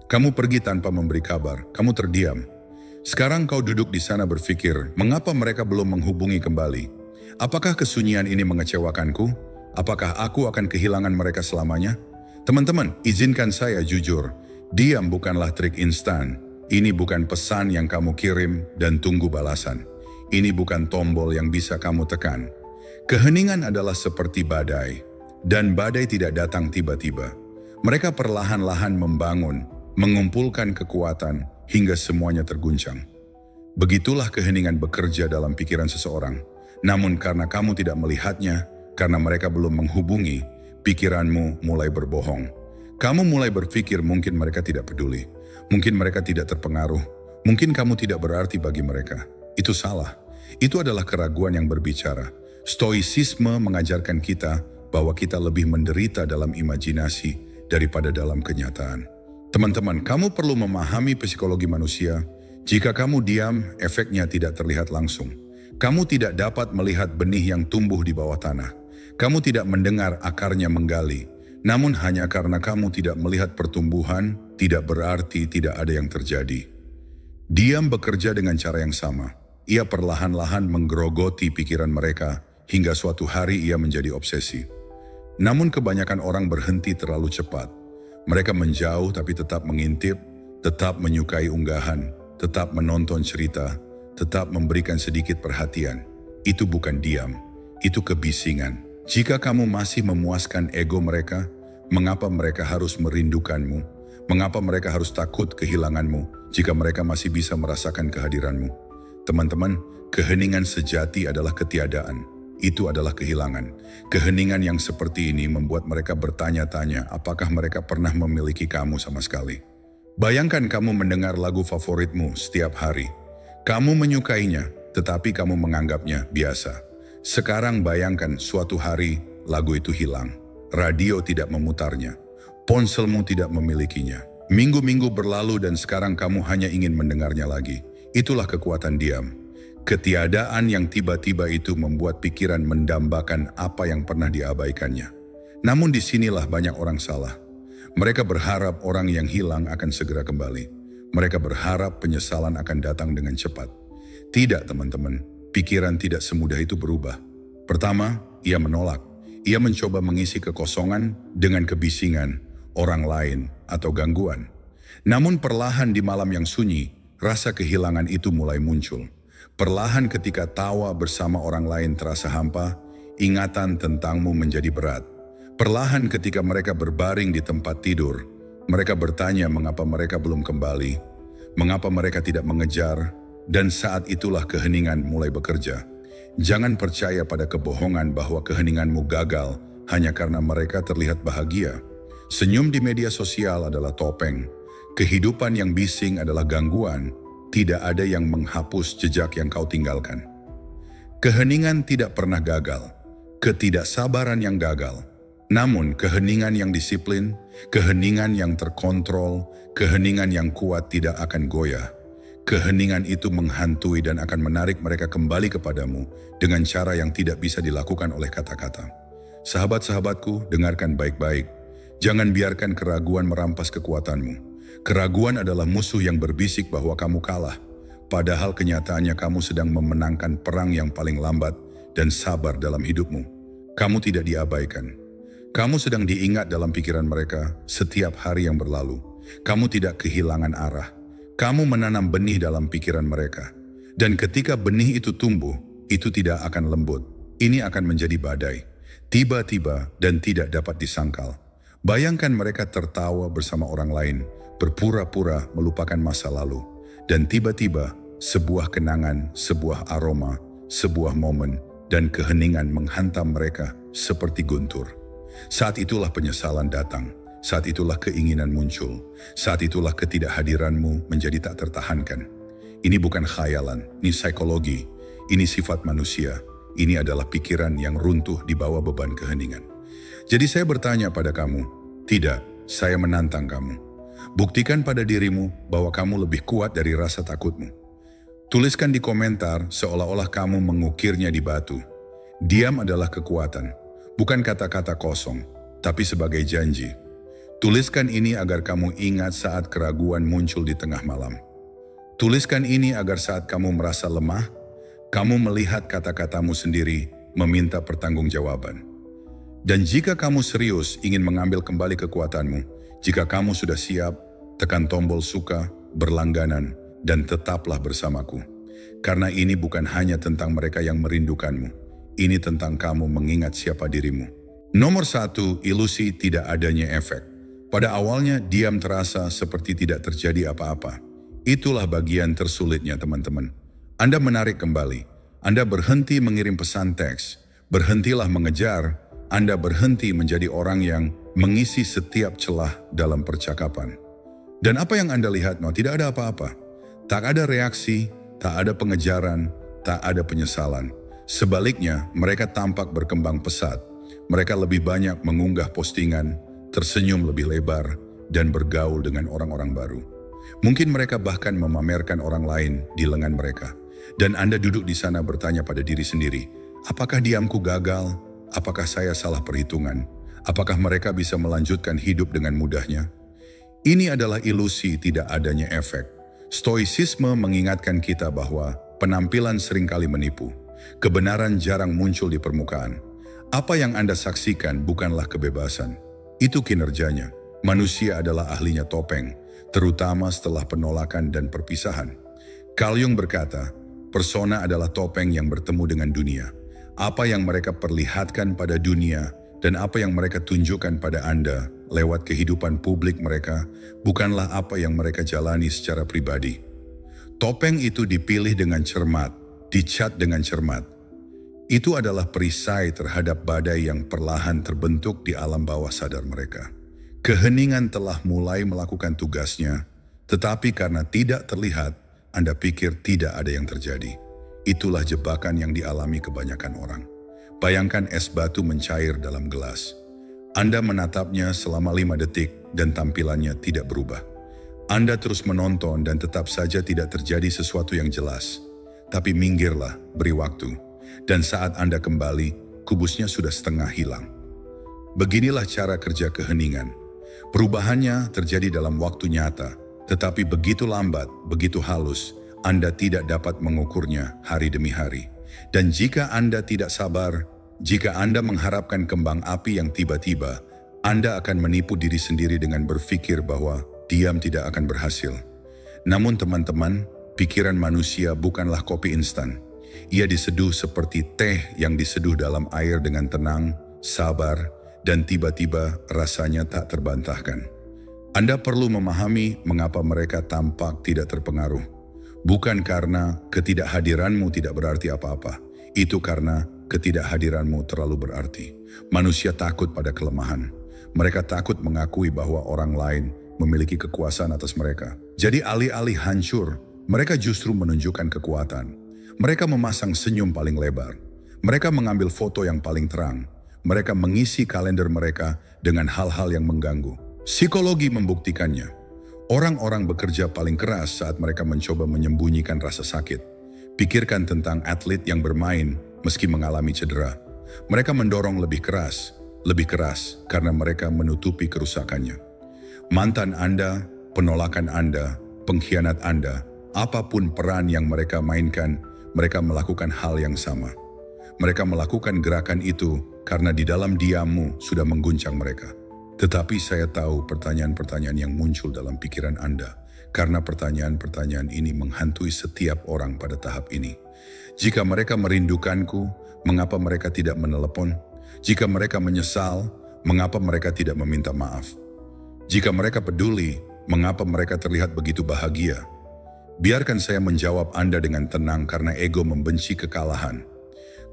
Kamu pergi tanpa memberi kabar, kamu terdiam. Sekarang kau duduk di sana berpikir, mengapa mereka belum menghubungi kembali? Apakah kesunyian ini mengecewakanku? Apakah aku akan kehilangan mereka selamanya? Teman-teman, izinkan saya jujur. Diam bukanlah trik instan. Ini bukan pesan yang kamu kirim dan tunggu balasan. Ini bukan tombol yang bisa kamu tekan. Keheningan adalah seperti badai, dan badai tidak datang tiba-tiba. Mereka perlahan-lahan membangun, mengumpulkan kekuatan, hingga semuanya terguncang. Begitulah keheningan bekerja dalam pikiran seseorang. Namun karena kamu tidak melihatnya, karena mereka belum menghubungi, pikiranmu mulai berbohong. Kamu mulai berpikir mungkin mereka tidak peduli, mungkin mereka tidak terpengaruh, mungkin kamu tidak berarti bagi mereka. Itu salah. Itu adalah keraguan yang berbicara. Stoicisme mengajarkan kita bahwa kita lebih menderita dalam imajinasi daripada dalam kenyataan. Teman-teman, kamu perlu memahami psikologi manusia. Jika kamu diam, efeknya tidak terlihat langsung. Kamu tidak dapat melihat benih yang tumbuh di bawah tanah. Kamu tidak mendengar akarnya menggali. Namun hanya karena kamu tidak melihat pertumbuhan, tidak berarti tidak ada yang terjadi. Diam bekerja dengan cara yang sama. Ia perlahan-lahan menggerogoti pikiran mereka hingga suatu hari ia menjadi obsesi. Namun kebanyakan orang berhenti terlalu cepat. Mereka menjauh tapi tetap mengintip, tetap menyukai unggahan, tetap menonton cerita, tetap memberikan sedikit perhatian. Itu bukan diam, itu kebisingan. Jika kamu masih memuaskan ego mereka, mengapa mereka harus merindukanmu? Mengapa mereka harus takut kehilanganmu jika mereka masih bisa merasakan kehadiranmu? Teman-teman, keheningan sejati adalah ketiadaan. Itu adalah kehilangan. Keheningan yang seperti ini membuat mereka bertanya-tanya apakah mereka pernah memiliki kamu sama sekali. Bayangkan kamu mendengar lagu favoritmu setiap hari. Kamu menyukainya, tetapi kamu menganggapnya biasa. Sekarang bayangkan suatu hari lagu itu hilang. Radio tidak memutarnya. Ponselmu tidak memilikinya. Minggu-minggu berlalu dan sekarang kamu hanya ingin mendengarnya lagi. Itulah kekuatan diam. Ketiadaan yang tiba-tiba itu membuat pikiran mendambakan apa yang pernah diabaikannya. Namun disinilah banyak orang salah. Mereka berharap orang yang hilang akan segera kembali. Mereka berharap penyesalan akan datang dengan cepat. Tidak, teman-teman. Pikiran tidak semudah itu berubah. Pertama, ia menolak. Ia mencoba mengisi kekosongan dengan kebisingan, orang lain, atau gangguan. Namun perlahan di malam yang sunyi, rasa kehilangan itu mulai muncul. Perlahan ketika tawa bersama orang lain terasa hampa, ingatan tentangmu menjadi berat. Perlahan ketika mereka berbaring di tempat tidur, mereka bertanya mengapa mereka belum kembali, mengapa mereka tidak mengejar, dan saat itulah keheningan mulai bekerja. Jangan percaya pada kebohongan bahwa keheninganmu gagal hanya karena mereka terlihat bahagia. Senyum di media sosial adalah topeng. Kehidupan yang bising adalah gangguan. Tidak ada yang menghapus jejak yang kau tinggalkan. Keheningan tidak pernah gagal. Ketidaksabaran yang gagal. Namun keheningan yang disiplin, keheningan yang terkontrol, keheningan yang kuat tidak akan goyah. Keheningan itu menghantui dan akan menarik mereka kembali kepadamu dengan cara yang tidak bisa dilakukan oleh kata-kata. Sahabat-sahabatku, dengarkan baik-baik. Jangan biarkan keraguan merampas kekuatanmu. Keraguan adalah musuh yang berbisik bahwa kamu kalah, padahal kenyataannya kamu sedang memenangkan perang yang paling lambat dan sabar dalam hidupmu. Kamu tidak diabaikan. Kamu sedang diingat dalam pikiran mereka setiap hari yang berlalu. Kamu tidak kehilangan arah. Kamu menanam benih dalam pikiran mereka. Dan ketika benih itu tumbuh, itu tidak akan lembut. Ini akan menjadi badai. Tiba-tiba dan tidak dapat disangkal. Bayangkan mereka tertawa bersama orang lain, berpura-pura melupakan masa lalu. Dan tiba-tiba, sebuah kenangan, sebuah aroma, sebuah momen, dan keheningan menghantam mereka seperti guntur. Saat itulah penyesalan datang. Saat itulah keinginan muncul. Saat itulah ketidakhadiranmu menjadi tak tertahankan. Ini bukan khayalan, ini psikologi. Ini sifat manusia. Ini adalah pikiran yang runtuh di bawah beban keheningan. Jadi saya bertanya pada kamu, tidak, saya menantang kamu. Buktikan pada dirimu bahwa kamu lebih kuat dari rasa takutmu. Tuliskan di komentar seolah-olah kamu mengukirnya di batu. Diam adalah kekuatan, bukan kata-kata kosong, tapi sebagai janji. Tuliskan ini agar kamu ingat saat keraguan muncul di tengah malam. Tuliskan ini agar saat kamu merasa lemah, kamu melihat kata-katamu sendiri meminta pertanggungjawaban. Dan jika kamu serius ingin mengambil kembali kekuatanmu, jika kamu sudah siap, tekan tombol suka, berlangganan, dan tetaplah bersamaku. Karena ini bukan hanya tentang mereka yang merindukanmu, ini tentang kamu mengingat siapa dirimu. Nomor 1, ilusi tidak adanya efek. Pada awalnya diam terasa seperti tidak terjadi apa-apa. Itulah bagian tersulitnya teman-teman. Anda menarik kembali, Anda berhenti mengirim pesan teks, berhentilah mengejar, Anda berhenti menjadi orang yang mengisi setiap celah dalam percakapan. Dan apa yang Anda lihat? Tidak ada apa-apa. Tak ada reaksi, tak ada pengejaran, tak ada penyesalan. Sebaliknya, mereka tampak berkembang pesat. Mereka lebih banyak mengunggah postingan, tersenyum lebih lebar, dan bergaul dengan orang-orang baru. Mungkin mereka bahkan memamerkan orang lain di lengan mereka. Dan Anda duduk di sana bertanya pada diri sendiri, apakah diamku gagal? Apakah saya salah perhitungan? Apakah mereka bisa melanjutkan hidup dengan mudahnya? Ini adalah ilusi tidak adanya efek. Stoicisme mengingatkan kita bahwa penampilan seringkali menipu. Kebenaran jarang muncul di permukaan. Apa yang Anda saksikan bukanlah kebebasan. Itu kinerjanya. Manusia adalah ahlinya topeng, terutama setelah penolakan dan perpisahan. Carl Jung berkata, persona adalah topeng yang bertemu dengan dunia. Apa yang mereka perlihatkan pada dunia dan apa yang mereka tunjukkan pada Anda lewat kehidupan publik mereka bukanlah apa yang mereka jalani secara pribadi. Topeng itu dipilih dengan cermat, dicat dengan cermat. Itu adalah perisai terhadap badai yang perlahan terbentuk di alam bawah sadar mereka. Keheningan telah mulai melakukan tugasnya, tetapi karena tidak terlihat, Anda pikir tidak ada yang terjadi. Itulah jebakan yang dialami kebanyakan orang. Bayangkan es batu mencair dalam gelas. Anda menatapnya selama 5 detik dan tampilannya tidak berubah. Anda terus menonton dan tetap saja tidak terjadi sesuatu yang jelas. Tapi minggirlah, beri waktu. Dan saat Anda kembali, kubusnya sudah setengah hilang. Beginilah cara kerja keheningan. Perubahannya terjadi dalam waktu nyata, tetapi begitu lambat, begitu halus, Anda tidak dapat mengukurnya hari demi hari. Dan jika Anda tidak sabar, jika Anda mengharapkan kembang api yang tiba-tiba, Anda akan menipu diri sendiri dengan berpikir bahwa diam tidak akan berhasil. Namun teman-teman, pikiran manusia bukanlah kopi instan. Ia diseduh seperti teh yang diseduh dalam air dengan tenang, sabar, dan tiba-tiba rasanya tak terbantahkan. Anda perlu memahami mengapa mereka tampak tidak terpengaruh. Bukan karena ketidakhadiranmu tidak berarti apa-apa. Itu karena ketidakhadiranmu terlalu berarti. Manusia takut pada kelemahan. Mereka takut mengakui bahwa orang lain memiliki kekuasaan atas mereka. Jadi alih-alih hancur, mereka justru menunjukkan kekuatan. Mereka memasang senyum paling lebar. Mereka mengambil foto yang paling terang. Mereka mengisi kalender mereka dengan hal-hal yang mengganggu. Psikologi membuktikannya. Orang-orang bekerja paling keras saat mereka mencoba menyembunyikan rasa sakit. Pikirkan tentang atlet yang bermain meski mengalami cedera. Mereka mendorong lebih keras karena mereka menutupi kerusakannya. Mantan Anda, penolakan Anda, pengkhianat Anda, apapun peran yang mereka mainkan, mereka melakukan hal yang sama. Mereka melakukan gerakan itu karena di dalam diammu sudah mengguncang mereka. Tetapi saya tahu pertanyaan-pertanyaan yang muncul dalam pikiran Anda, karena pertanyaan-pertanyaan ini menghantui setiap orang pada tahap ini. Jika mereka merindukanku, mengapa mereka tidak menelepon? Jika mereka menyesal, mengapa mereka tidak meminta maaf? Jika mereka peduli, mengapa mereka terlihat begitu bahagia? Biarkan saya menjawab Anda dengan tenang karena ego membenci kekalahan.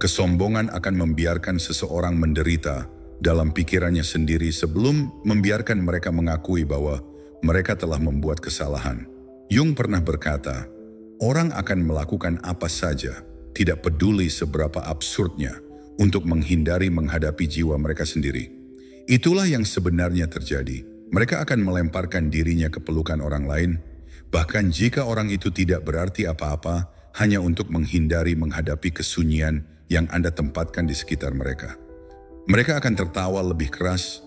Kesombongan akan membiarkan seseorang menderita dalam pikirannya sendiri sebelum membiarkan mereka mengakui bahwa mereka telah membuat kesalahan. Jung pernah berkata, orang akan melakukan apa saja, tidak peduli seberapa absurdnya, untuk menghindari menghadapi jiwa mereka sendiri. Itulah yang sebenarnya terjadi. Mereka akan melemparkan dirinya ke pelukan orang lain, bahkan jika orang itu tidak berarti apa-apa, hanya untuk menghindari menghadapi kesunyian yang Anda tempatkan di sekitar mereka. Mereka akan tertawa lebih keras,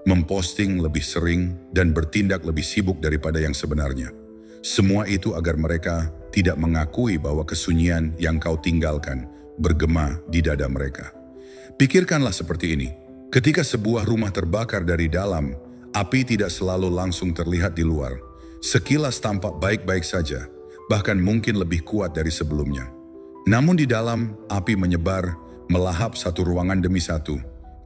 memposting lebih sering, dan bertindak lebih sibuk daripada yang sebenarnya. Semua itu agar mereka tidak mengakui bahwa kesunyian yang kau tinggalkan bergema di dada mereka. Pikirkanlah seperti ini. Ketika sebuah rumah terbakar dari dalam, api tidak selalu langsung terlihat di luar. Sekilas tampak baik-baik saja, bahkan mungkin lebih kuat dari sebelumnya. Namun di dalam, api menyebar, melahap satu ruangan demi satu.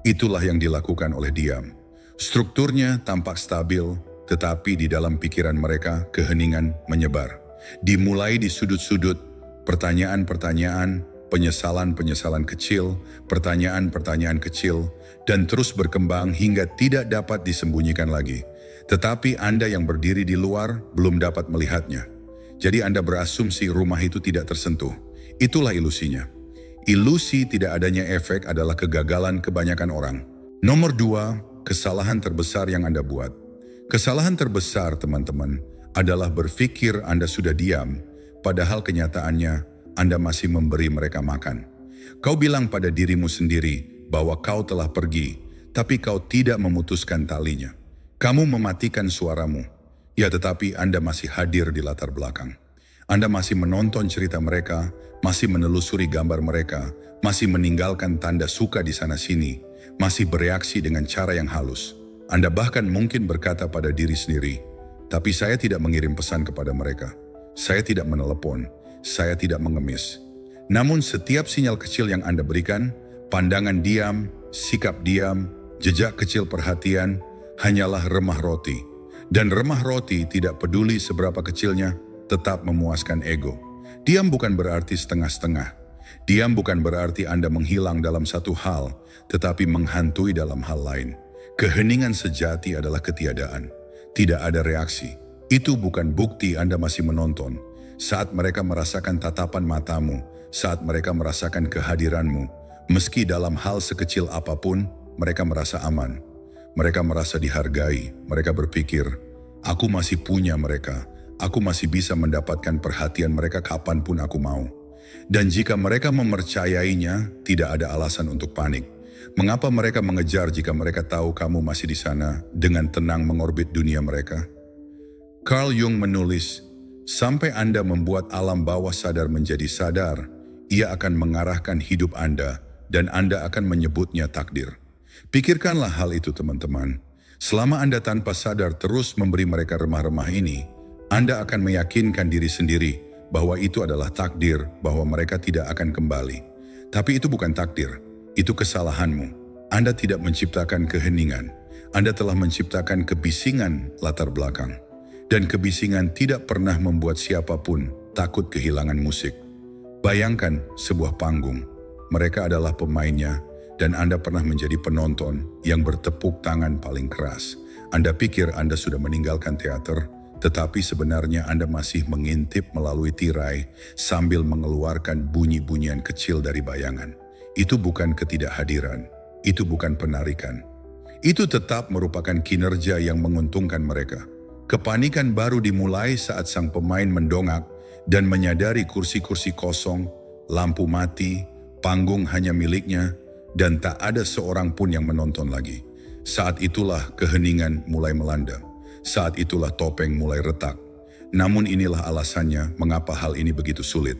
Itulah yang dilakukan oleh diam. Strukturnya tampak stabil, tetapi di dalam pikiran mereka keheningan menyebar. Dimulai di sudut-sudut, pertanyaan-pertanyaan, penyesalan-penyesalan kecil, pertanyaan-pertanyaan kecil, dan terus berkembang hingga tidak dapat disembunyikan lagi. Tetapi Anda yang berdiri di luar belum dapat melihatnya. Jadi Anda berasumsi rumah itu tidak tersentuh. Itulah ilusinya. Ilusi tidak adanya efek adalah kegagalan kebanyakan orang. Nomor 2, kesalahan terbesar yang Anda buat. Kesalahan terbesar, teman-teman, adalah berpikir Anda sudah diam, padahal kenyataannya Anda masih memberi mereka makan. Kau bilang pada dirimu sendiri bahwa kau telah pergi, tapi kau tidak memutuskan talinya. Kamu mematikan suaramu, ya tetapi Anda masih hadir di latar belakang. Anda masih menonton cerita mereka, masih menelusuri gambar mereka, masih meninggalkan tanda suka di sana-sini, masih bereaksi dengan cara yang halus. Anda bahkan mungkin berkata pada diri sendiri, tapi saya tidak mengirim pesan kepada mereka. Saya tidak menelepon. Saya tidak mengemis. Namun setiap sinyal kecil yang Anda berikan, pandangan diam, sikap diam, jejak kecil perhatian, hanyalah remah roti. Dan remah roti tidak peduli seberapa kecilnya, tetap memuaskan ego. Diam bukan berarti setengah-setengah. Diam bukan berarti Anda menghilang dalam satu hal, tetapi menghantui dalam hal lain. Keheningan sejati adalah ketiadaan. Tidak ada reaksi. Itu bukan bukti Anda masih menonton. Saat mereka merasakan tatapan matamu, saat mereka merasakan kehadiranmu, meski dalam hal sekecil apapun, mereka merasa aman. Mereka merasa dihargai, mereka berpikir, aku masih punya mereka, aku masih bisa mendapatkan perhatian mereka kapanpun aku mau. Dan jika mereka mempercayainya, tidak ada alasan untuk panik. Mengapa mereka mengejar jika mereka tahu kamu masih di sana dengan tenang mengorbit dunia mereka? Carl Jung menulis, sampai Anda membuat alam bawah sadar menjadi sadar, ia akan mengarahkan hidup Anda dan Anda akan menyebutnya takdir. Pikirkanlah hal itu, teman-teman. Selama Anda tanpa sadar terus memberi mereka remah-remah ini, Anda akan meyakinkan diri sendiri bahwa itu adalah takdir, bahwa mereka tidak akan kembali. Tapi itu bukan takdir, itu kesalahanmu. Anda tidak menciptakan keheningan. Anda telah menciptakan kebisingan latar belakang. Dan kebisingan tidak pernah membuat siapapun takut kehilangan musik. Bayangkan sebuah panggung. Mereka adalah pemainnya dan Anda pernah menjadi penonton yang bertepuk tangan paling keras. Anda pikir Anda sudah meninggalkan teater, tetapi sebenarnya Anda masih mengintip melalui tirai sambil mengeluarkan bunyi-bunyian kecil dari bayangan. Itu bukan ketidakhadiran, itu bukan penarikan. Itu tetap merupakan kinerja yang menguntungkan mereka. Kepanikan baru dimulai saat sang pemain mendongak dan menyadari kursi-kursi kosong, lampu mati, panggung hanya miliknya, dan tak ada seorang pun yang menonton lagi. Saat itulah keheningan mulai melanda. Saat itulah topeng mulai retak. Namun inilah alasannya mengapa hal ini begitu sulit.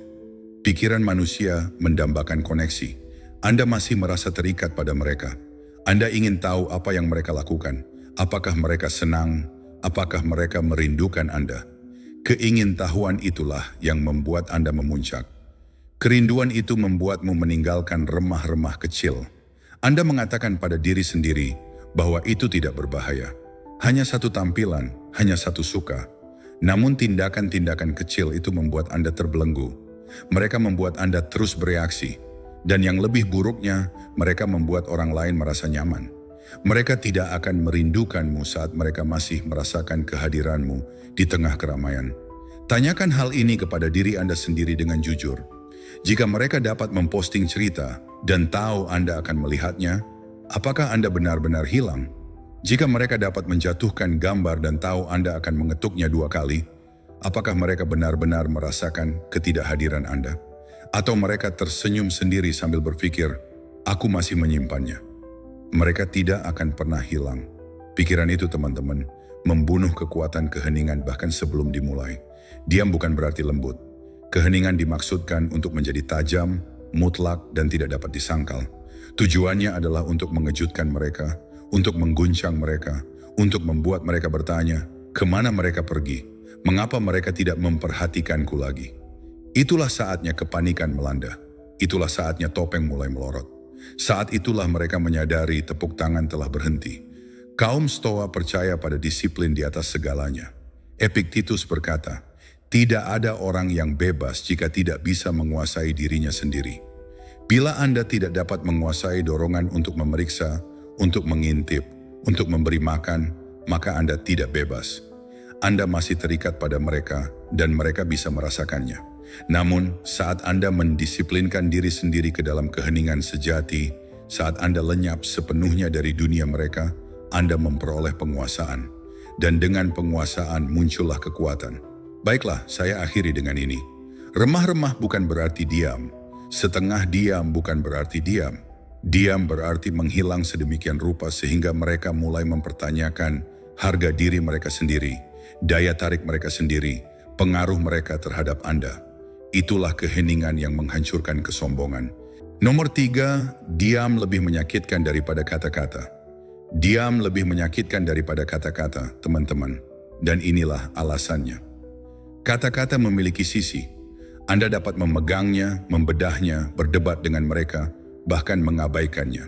Pikiran manusia mendambakan koneksi. Anda masih merasa terikat pada mereka. Anda ingin tahu apa yang mereka lakukan. Apakah mereka senang? Apakah mereka merindukan Anda? Keingintahuan itulah yang membuat Anda memuncak. Kerinduan itu membuatmu meninggalkan remah-remah kecil. Anda mengatakan pada diri sendiri bahwa itu tidak berbahaya. Hanya satu tampilan, hanya satu suka. Namun tindakan-tindakan kecil itu membuat Anda terbelenggu. Mereka membuat Anda terus bereaksi. Dan yang lebih buruknya, mereka membuat orang lain merasa nyaman. Mereka tidak akan merindukanmu saat mereka masih merasakan kehadiranmu di tengah keramaian. Tanyakan hal ini kepada diri Anda sendiri dengan jujur. Jika mereka dapat memposting cerita dan tahu Anda akan melihatnya, apakah Anda benar-benar hilang? Jika mereka dapat menjatuhkan gambar dan tahu Anda akan mengetuknya 2 kali, apakah mereka benar-benar merasakan ketidakhadiran Anda? Atau mereka tersenyum sendiri sambil berpikir, aku masih menyimpannya. Mereka tidak akan pernah hilang. Pikiran itu teman-teman, membunuh kekuatan keheningan bahkan sebelum dimulai. Diam bukan berarti lembut. Keheningan dimaksudkan untuk menjadi tajam, mutlak, dan tidak dapat disangkal. Tujuannya adalah untuk mengejutkan mereka, untuk mengguncang mereka, untuk membuat mereka bertanya, kemana mereka pergi? Mengapa mereka tidak memperhatikanku lagi? Itulah saatnya kepanikan melanda. Itulah saatnya topeng mulai melorot. Saat itulah mereka menyadari tepuk tangan telah berhenti. Kaum Stoa percaya pada disiplin di atas segalanya. Epictetus berkata, tidak ada orang yang bebas jika tidak bisa menguasai dirinya sendiri. Bila Anda tidak dapat menguasai dorongan untuk memeriksa, untuk mengintip, untuk memberi makan, maka Anda tidak bebas. Anda masih terikat pada mereka dan mereka bisa merasakannya. Namun, saat Anda mendisiplinkan diri sendiri ke dalam keheningan sejati, saat Anda lenyap sepenuhnya dari dunia mereka, Anda memperoleh penguasaan. Dan dengan penguasaan muncullah kekuatan. Baiklah, saya akhiri dengan ini. Remah-remah bukan berarti diam. Setengah diam bukan berarti diam. Diam berarti menghilang sedemikian rupa sehingga mereka mulai mempertanyakan harga diri mereka sendiri, daya tarik mereka sendiri, pengaruh mereka terhadap Anda. Itulah keheningan yang menghancurkan kesombongan. Nomor 3, diam lebih menyakitkan daripada kata-kata. Diam lebih menyakitkan daripada kata-kata, teman-teman. Dan inilah alasannya. Kata-kata memiliki sisi. Anda dapat memegangnya, membedahnya, berdebat dengan mereka, bahkan mengabaikannya.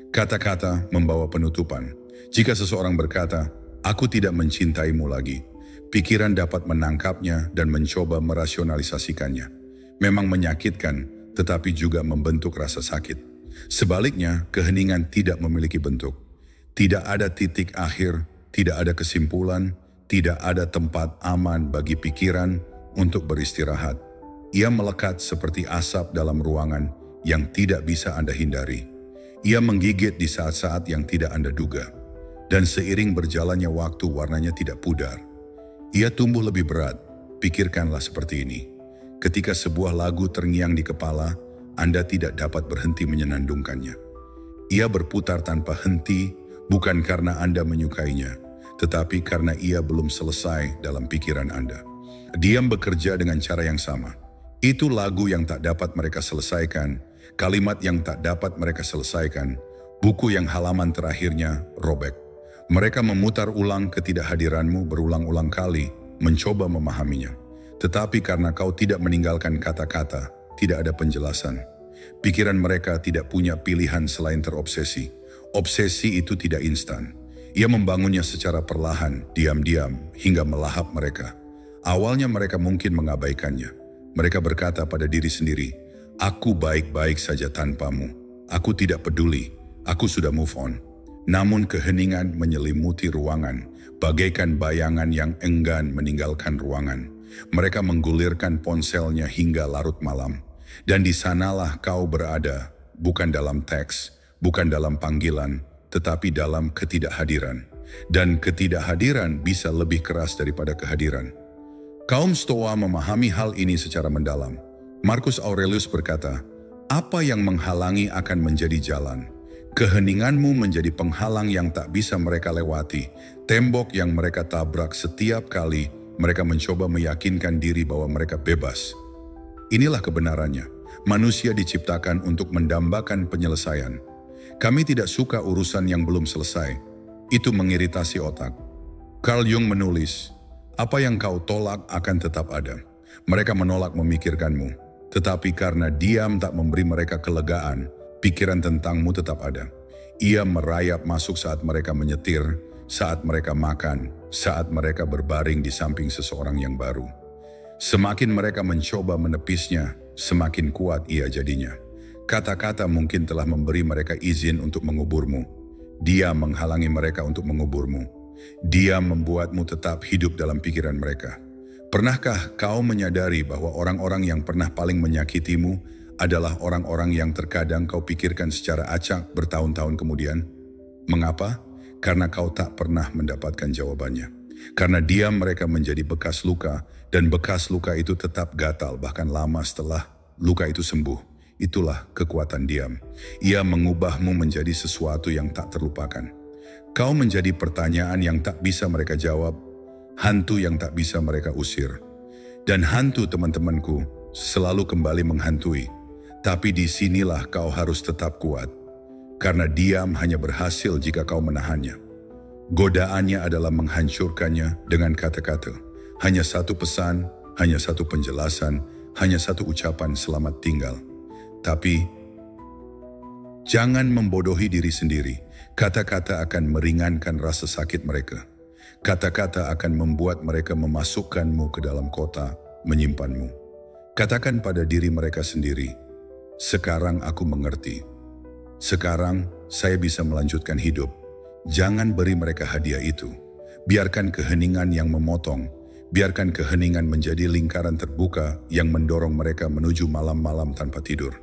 Kata-kata membawa penutupan. Jika seseorang berkata, aku tidak mencintaimu lagi, pikiran dapat menangkapnya dan mencoba merasionalisasikannya. Memang menyakitkan, tetapi juga membentuk rasa sakit. Sebaliknya, keheningan tidak memiliki bentuk. Tidak ada titik akhir, tidak ada kesimpulan, tidak ada tempat aman bagi pikiran untuk beristirahat. Ia melekat seperti asap dalam ruangan yang tidak bisa Anda hindari. Ia menggigit di saat-saat yang tidak Anda duga. Dan seiring berjalannya waktu warnanya tidak pudar. Ia tumbuh lebih berat. Pikirkanlah seperti ini. Ketika sebuah lagu terngiang di kepala, Anda tidak dapat berhenti menyenandungkannya. Ia berputar tanpa henti, bukan karena Anda menyukainya, tetapi karena ia belum selesai dalam pikiran Anda. Diam bekerja dengan cara yang sama. Itu lagu yang tak dapat mereka selesaikan, kalimat yang tak dapat mereka selesaikan, buku yang halaman terakhirnya robek. Mereka memutar ulang ketidakhadiranmu berulang-ulang kali, mencoba memahaminya. Tetapi karena kau tidak meninggalkan kata-kata, tidak ada penjelasan. Pikiran mereka tidak punya pilihan selain terobsesi. Obsesi itu tidak instan. Ia membangunnya secara perlahan, diam-diam, hingga melahap mereka. Awalnya mereka mungkin mengabaikannya. Mereka berkata pada diri sendiri, aku baik-baik saja tanpamu. Aku tidak peduli. Aku sudah move on. Namun keheningan menyelimuti ruangan, bagaikan bayangan yang enggan meninggalkan ruangan. Mereka menggulirkan ponselnya hingga larut malam. Dan di sanalah kau berada, bukan dalam teks, bukan dalam panggilan, tetapi dalam ketidakhadiran. Dan ketidakhadiran bisa lebih keras daripada kehadiran. Kaum Stoa memahami hal ini secara mendalam. Marcus Aurelius berkata, apa yang menghalangi akan menjadi jalan. Keheninganmu menjadi penghalang yang tak bisa mereka lewati, tembok yang mereka tabrak setiap kali mereka mencoba meyakinkan diri bahwa mereka bebas. Inilah kebenarannya. Manusia diciptakan untuk mendambakan penyelesaian. Kami tidak suka urusan yang belum selesai. Itu mengiritasi otak. Carl Jung menulis, apa yang kau tolak akan tetap ada. Mereka menolak memikirkanmu, tetapi karena diam tak memberi mereka kelegaan, pikiran tentangmu tetap ada. Ia merayap masuk saat mereka menyetir, saat mereka makan, saat mereka berbaring di samping seseorang yang baru. Semakin mereka mencoba menepisnya, semakin kuat ia jadinya. Kata-kata mungkin telah memberi mereka izin untuk menguburmu. Dia menghalangi mereka untuk menguburmu. Dia membuatmu tetap hidup dalam pikiran mereka. Pernahkah kau menyadari bahwa orang-orang yang pernah paling menyakitimu adalah orang-orang yang terkadang kau pikirkan secara acak bertahun-tahun kemudian? Mengapa? Karena kau tak pernah mendapatkan jawabannya. Karena diam mereka menjadi bekas luka, dan bekas luka itu tetap gatal bahkan lama setelah luka itu sembuh. Itulah kekuatan diam. Ia mengubahmu menjadi sesuatu yang tak terlupakan. Kau menjadi pertanyaan yang tak bisa mereka jawab, hantu yang tak bisa mereka usir. Dan hantu teman-temanku selalu kembali menghantui. Tapi disinilah kau harus tetap kuat. Karena diam hanya berhasil jika kau menahannya. Godaannya adalah menghancurkannya dengan kata-kata. Hanya satu pesan, hanya satu penjelasan, hanya satu ucapan selamat tinggal. Tapi jangan membodohi diri sendiri. Kata-kata akan meringankan rasa sakit mereka. Kata-kata akan membuat mereka memasukkanmu ke dalam kota, menyimpanmu. Katakan pada diri mereka sendiri, sekarang aku mengerti. Sekarang saya bisa melanjutkan hidup. Jangan beri mereka hadiah itu. Biarkan keheningan yang memotong. Biarkan keheningan menjadi lingkaran terbuka yang mendorong mereka menuju malam-malam tanpa tidur.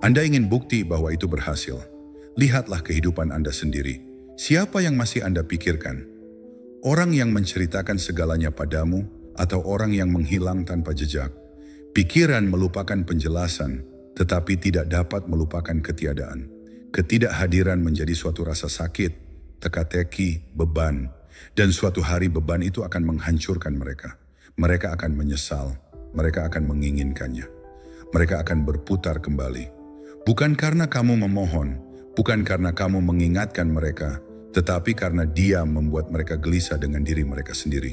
Anda ingin bukti bahwa itu berhasil. Lihatlah kehidupan Anda sendiri. Siapa yang masih Anda pikirkan? Orang yang menceritakan segalanya padamu atau orang yang menghilang tanpa jejak? Pikiran melupakan penjelasan, tetapi tidak dapat melupakan ketiadaan. Ketidakhadiran menjadi suatu rasa sakit, teka-teki, beban. Dan suatu hari beban itu akan menghancurkan mereka. Mereka akan menyesal, mereka akan menginginkannya. Mereka akan berputar kembali. Bukan karena kamu memohon, bukan karena kamu mengingatkan mereka, tetapi karena diam membuat mereka gelisah dengan diri mereka sendiri.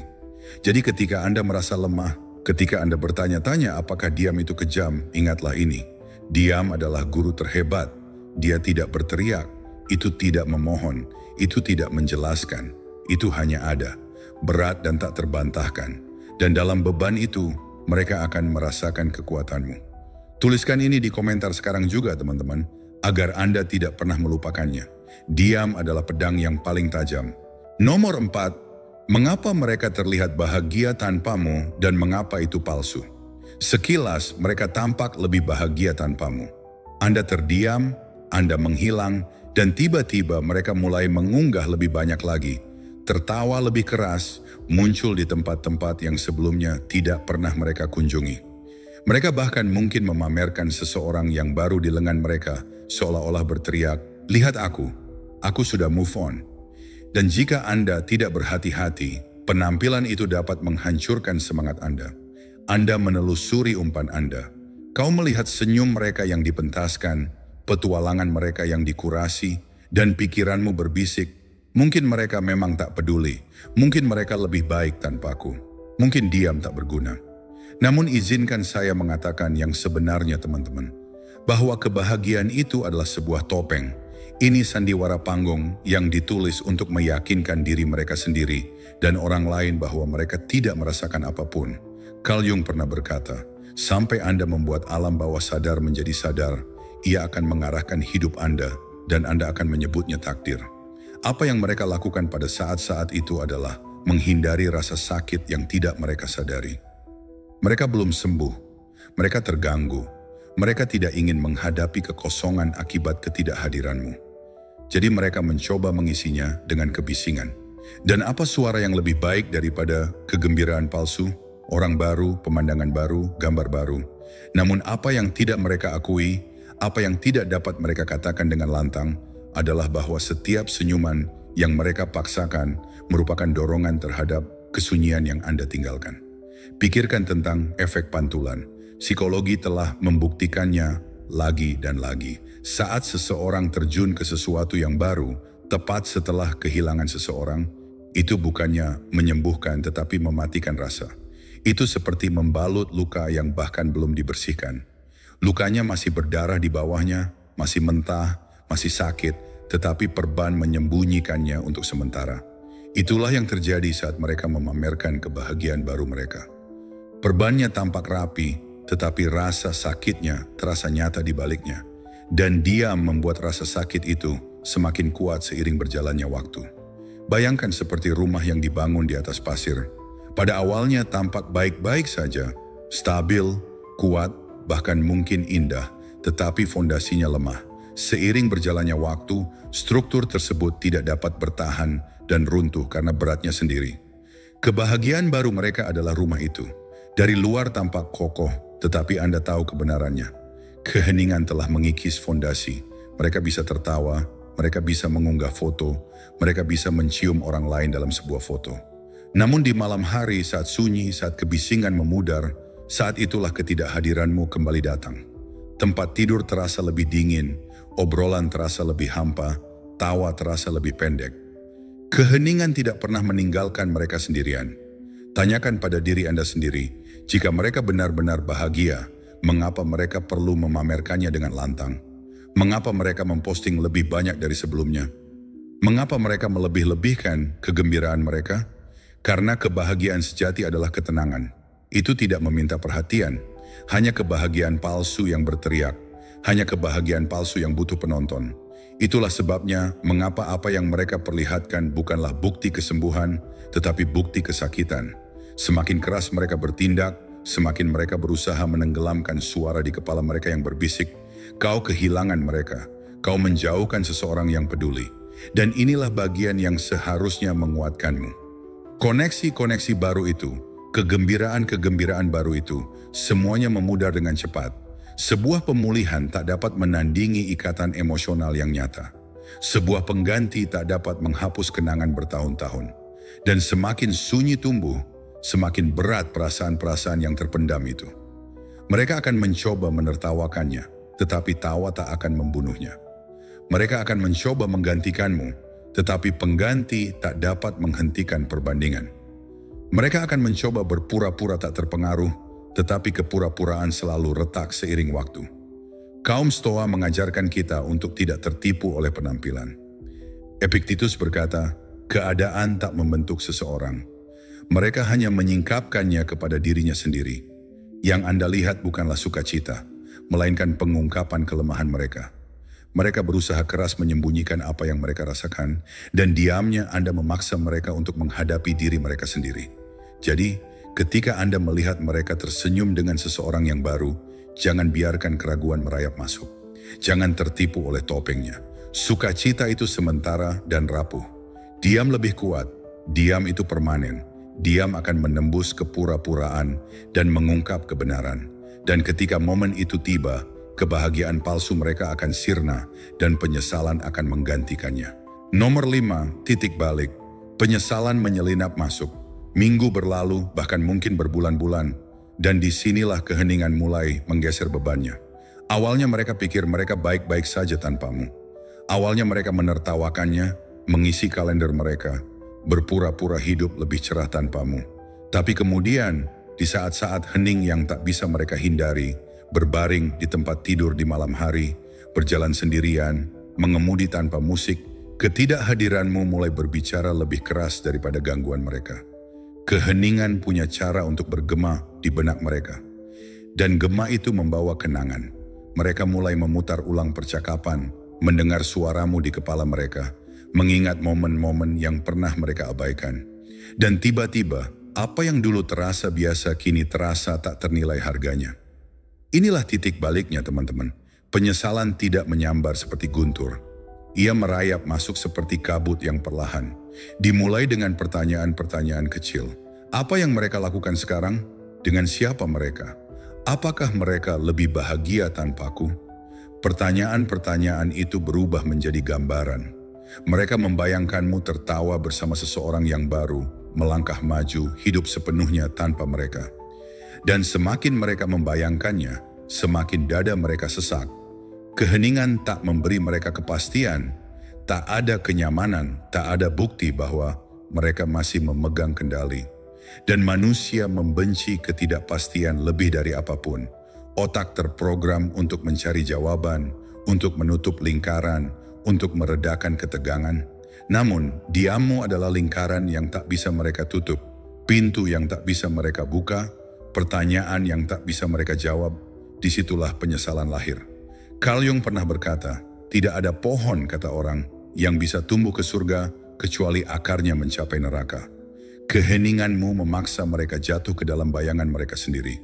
Jadi ketika Anda merasa lemah, ketika Anda bertanya-tanya apakah diam itu kejam, ingatlah ini. Diam adalah guru terhebat. Dia tidak berteriak, itu tidak memohon, itu tidak menjelaskan. Itu hanya ada, berat dan tak terbantahkan. Dan dalam beban itu, mereka akan merasakan kekuatanmu. Tuliskan ini di komentar sekarang juga teman-teman, agar Anda tidak pernah melupakannya. Diam adalah pedang yang paling tajam. Nomor 4, mengapa mereka terlihat bahagia tanpamu dan mengapa itu palsu? Sekilas mereka tampak lebih bahagia tanpamu. Anda terdiam, Anda menghilang, dan tiba-tiba mereka mulai mengunggah lebih banyak lagi. Tertawa lebih keras, muncul di tempat-tempat yang sebelumnya tidak pernah mereka kunjungi. Mereka bahkan mungkin memamerkan seseorang yang baru di lengan mereka, seolah-olah berteriak, "Lihat aku sudah move on." Dan jika Anda tidak berhati-hati, penampilan itu dapat menghancurkan semangat Anda. Anda menelusuri umpan Anda. Kau melihat senyum mereka yang dipentaskan, petualangan mereka yang dikurasi, dan pikiranmu berbisik, mungkin mereka memang tak peduli, mungkin mereka lebih baik tanpaku, mungkin diam tak berguna. Namun izinkan saya mengatakan yang sebenarnya teman-teman, bahwa kebahagiaan itu adalah sebuah topeng. Ini sandiwara panggung yang ditulis untuk meyakinkan diri mereka sendiri dan orang lain bahwa mereka tidak merasakan apapun. Carl Jung pernah berkata, sampai Anda membuat alam bawah sadar menjadi sadar, ia akan mengarahkan hidup Anda dan Anda akan menyebutnya takdir. Apa yang mereka lakukan pada saat-saat itu adalah menghindari rasa sakit yang tidak mereka sadari. Mereka belum sembuh, mereka terganggu, mereka tidak ingin menghadapi kekosongan akibat ketidakhadiranmu. Jadi mereka mencoba mengisinya dengan kebisingan. Dan apa suara yang lebih baik daripada kegembiraan palsu? Orang baru, pemandangan baru, gambar baru. Namun apa yang tidak mereka akui, apa yang tidak dapat mereka katakan dengan lantang, adalah bahwa setiap senyuman yang mereka paksakan merupakan dorongan terhadap kesunyian yang Anda tinggalkan. Pikirkan tentang efek pantulan. Psikologi telah membuktikannya lagi dan lagi. Saat seseorang terjun ke sesuatu yang baru, tepat setelah kehilangan seseorang, itu bukannya menyembuhkan tetapi mematikan rasa. Itu seperti membalut luka yang bahkan belum dibersihkan. Lukanya masih berdarah di bawahnya, masih mentah, masih sakit, tetapi perban menyembunyikannya untuk sementara. Itulah yang terjadi saat mereka memamerkan kebahagiaan baru mereka. Perbannya tampak rapi, tetapi rasa sakitnya terasa nyata di baliknya. Dan diam membuat rasa sakit itu semakin kuat seiring berjalannya waktu. Bayangkan seperti rumah yang dibangun di atas pasir. Pada awalnya tampak baik-baik saja, stabil, kuat, bahkan mungkin indah, tetapi fondasinya lemah. Seiring berjalannya waktu, struktur tersebut tidak dapat bertahan dan runtuh karena beratnya sendiri. Kebahagiaan baru mereka adalah rumah itu. Dari luar tampak kokoh, tetapi Anda tahu kebenarannya. Keheningan telah mengikis fondasi. Mereka bisa tertawa, mereka bisa mengunggah foto, mereka bisa mencium orang lain dalam sebuah foto. Namun di malam hari saat sunyi, saat kebisingan memudar, saat itulah ketidakhadiranmu kembali datang. Tempat tidur terasa lebih dingin, obrolan terasa lebih hampa, tawa terasa lebih pendek. Keheningan tidak pernah meninggalkan mereka sendirian. Tanyakan pada diri Anda sendiri, jika mereka benar-benar bahagia, mengapa mereka perlu memamerkannya dengan lantang? Mengapa mereka memposting lebih banyak dari sebelumnya? Mengapa mereka melebih-lebihkan kegembiraan mereka? Karena kebahagiaan sejati adalah ketenangan. Itu tidak meminta perhatian, hanya kebahagiaan palsu yang berteriak, hanya kebahagiaan palsu yang butuh penonton. Itulah sebabnya mengapa apa yang mereka perlihatkan bukanlah bukti kesembuhan, tetapi bukti kesakitan. Semakin keras mereka bertindak, semakin mereka berusaha menenggelamkan suara di kepala mereka yang berbisik, kau kehilangan mereka, kau menjauhkan seseorang yang peduli. Dan inilah bagian yang seharusnya menguatkanmu. Koneksi-koneksi baru itu, kegembiraan-kegembiraan baru itu, semuanya memudar dengan cepat. Sebuah pemulihan tak dapat menandingi ikatan emosional yang nyata. Sebuah pengganti tak dapat menghapus kenangan bertahun-tahun. Dan semakin sunyi tumbuh, semakin berat perasaan-perasaan yang terpendam itu. Mereka akan mencoba menertawakannya, tetapi tawa tak akan membunuhnya. Mereka akan mencoba menggantikanmu, tetapi pengganti tak dapat menghentikan perbandingan. Mereka akan mencoba berpura-pura tak terpengaruh, tetapi kepura-puraan selalu retak seiring waktu. Kaum Stoa mengajarkan kita untuk tidak tertipu oleh penampilan. Epictetus berkata, keadaan tak membentuk seseorang. Mereka hanya menyingkapkannya kepada dirinya sendiri. Yang Anda lihat bukanlah sukacita, melainkan pengungkapan kelemahan mereka. Mereka berusaha keras menyembunyikan apa yang mereka rasakan, dan diamnya Anda memaksa mereka untuk menghadapi diri mereka sendiri. Jadi, ketika Anda melihat mereka tersenyum dengan seseorang yang baru, jangan biarkan keraguan merayap masuk. Jangan tertipu oleh topengnya. Sukacita itu sementara dan rapuh. Diam lebih kuat, diam itu permanen. Diam akan menembus kepura-puraan dan mengungkap kebenaran. Dan ketika momen itu tiba, kebahagiaan palsu mereka akan sirna dan penyesalan akan menggantikannya. Nomor 5, titik balik. Penyesalan menyelinap masuk. Minggu berlalu, bahkan mungkin berbulan-bulan. Dan disinilah keheningan mulai menggeser bebannya. Awalnya mereka pikir mereka baik-baik saja tanpamu. Awalnya mereka menertawakannya, mengisi kalender mereka, berpura-pura hidup lebih cerah tanpamu. Tapi kemudian, di saat-saat hening yang tak bisa mereka hindari, berbaring di tempat tidur di malam hari, berjalan sendirian, mengemudi tanpa musik, ketidakhadiranmu mulai berbicara lebih keras daripada gangguan mereka. Keheningan punya cara untuk bergema di benak mereka. Dan gema itu membawa kenangan. Mereka mulai memutar ulang percakapan, mendengar suaramu di kepala mereka, mengingat momen-momen yang pernah mereka abaikan. Dan tiba-tiba, apa yang dulu terasa biasa kini terasa tak ternilai harganya. Inilah titik baliknya, teman-teman. Penyesalan tidak menyambar seperti guntur. Ia merayap masuk seperti kabut yang perlahan. Dimulai dengan pertanyaan-pertanyaan kecil. Apa yang mereka lakukan sekarang? Dengan siapa mereka? Apakah mereka lebih bahagia tanpaku? Pertanyaan-pertanyaan itu berubah menjadi gambaran. Mereka membayangkanmu tertawa bersama seseorang yang baru, melangkah maju, hidup sepenuhnya tanpa mereka. Dan semakin mereka membayangkannya, semakin dada mereka sesak. Keheningan tak memberi mereka kepastian, tak ada kenyamanan, tak ada bukti bahwa mereka masih memegang kendali. Dan manusia membenci ketidakpastian lebih dari apapun. Otak terprogram untuk mencari jawaban, untuk menutup lingkaran, untuk meredakan ketegangan. Namun, diammu adalah lingkaran yang tak bisa mereka tutup, pintu yang tak bisa mereka buka, pertanyaan yang tak bisa mereka jawab. Disitulah penyesalan lahir. Carl Jung pernah berkata, tidak ada pohon, kata orang, yang bisa tumbuh ke surga kecuali akarnya mencapai neraka. Keheninganmu memaksa mereka jatuh ke dalam bayangan mereka sendiri.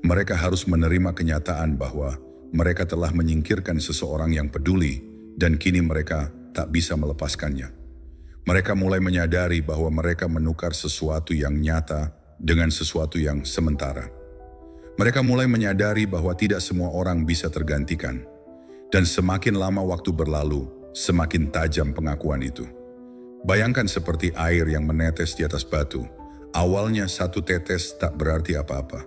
Mereka harus menerima kenyataan bahwa mereka telah menyingkirkan seseorang yang peduli dan kini mereka tak bisa melepaskannya. Mereka mulai menyadari bahwa mereka menukar sesuatu yang nyata dengan sesuatu yang sementara. Mereka mulai menyadari bahwa tidak semua orang bisa tergantikan. Dan semakin lama waktu berlalu, semakin tajam pengakuan itu. Bayangkan seperti air yang menetes di atas batu. Awalnya 1 tetes tak berarti apa-apa.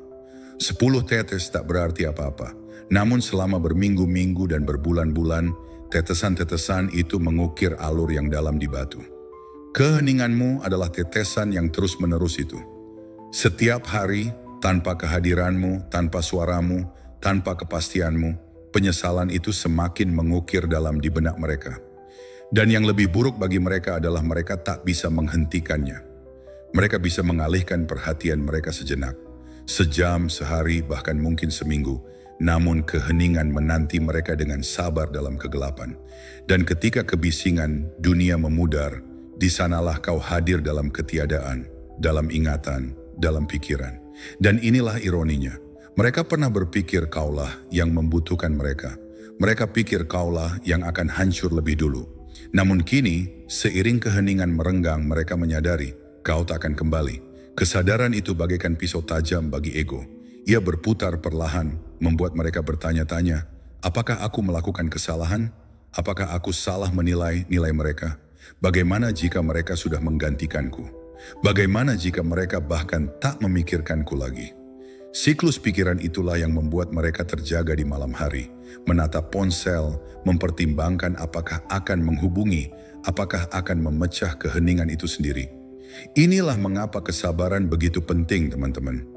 10 tetes tak berarti apa-apa. Namun selama berminggu-minggu dan berbulan-bulan, tetesan-tetesan itu mengukir alur yang dalam di batu. Keheninganmu adalah tetesan yang terus-menerus itu. Setiap hari, tanpa kehadiranmu, tanpa suaramu, tanpa kepastianmu, penyesalan itu semakin mengukir dalam di benak mereka. Dan yang lebih buruk bagi mereka adalah mereka tak bisa menghentikannya. Mereka bisa mengalihkan perhatian mereka sejenak, sejam, sehari, bahkan mungkin seminggu. Namun keheningan menanti mereka dengan sabar dalam kegelapan. Dan ketika kebisingan dunia memudar, di sanalah kau hadir dalam ketiadaan, dalam ingatan, dalam pikiran. Dan inilah ironinya. Mereka pernah berpikir kaulah yang membutuhkan mereka. Mereka pikir kaulah yang akan hancur lebih dulu. Namun kini, seiring keheningan merenggang, mereka menyadari kau tak akan kembali. Kesadaran itu bagaikan pisau tajam bagi ego. Ia berputar perlahan, membuat mereka bertanya-tanya, apakah aku melakukan kesalahan? Apakah aku salah menilai nilai mereka? Bagaimana jika mereka sudah menggantikanku? Bagaimana jika mereka bahkan tak memikirkanku lagi? Siklus pikiran itulah yang membuat mereka terjaga di malam hari, menatap ponsel, mempertimbangkan apakah akan menghubungi, apakah akan memecah keheningan itu sendiri. Inilah mengapa kesabaran begitu penting, teman-teman.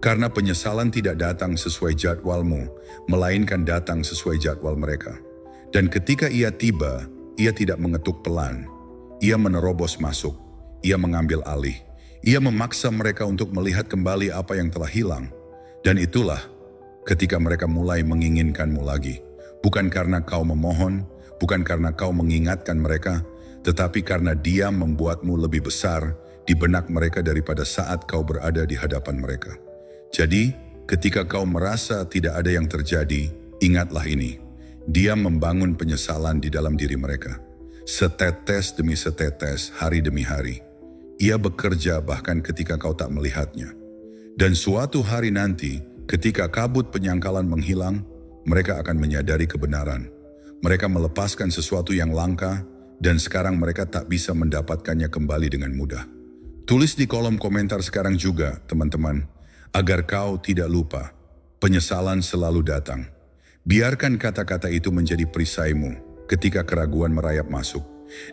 Karena penyesalan tidak datang sesuai jadwalmu, melainkan datang sesuai jadwal mereka. Dan ketika ia tiba, ia tidak mengetuk pelan. Ia menerobos masuk. Ia mengambil alih. Ia memaksa mereka untuk melihat kembali apa yang telah hilang. Dan itulah ketika mereka mulai menginginkanmu lagi. Bukan karena kau memohon, bukan karena kau mengingatkan mereka, tetapi karena dia membuatmu lebih besar di benak mereka daripada saat kau berada di hadapan mereka. Jadi, ketika kau merasa tidak ada yang terjadi, ingatlah ini. Dia membangun penyesalan di dalam diri mereka. Setetes demi setetes, hari demi hari. Ia bekerja bahkan ketika kau tak melihatnya. Dan suatu hari nanti, ketika kabut penyangkalan menghilang, mereka akan menyadari kebenaran. Mereka melepaskan sesuatu yang langka, dan sekarang mereka tak bisa mendapatkannya kembali dengan mudah. Tulis di kolom komentar sekarang juga, teman-teman, agar kau tidak lupa, penyesalan selalu datang. Biarkan kata-kata itu menjadi perisaimu ketika keraguan merayap masuk.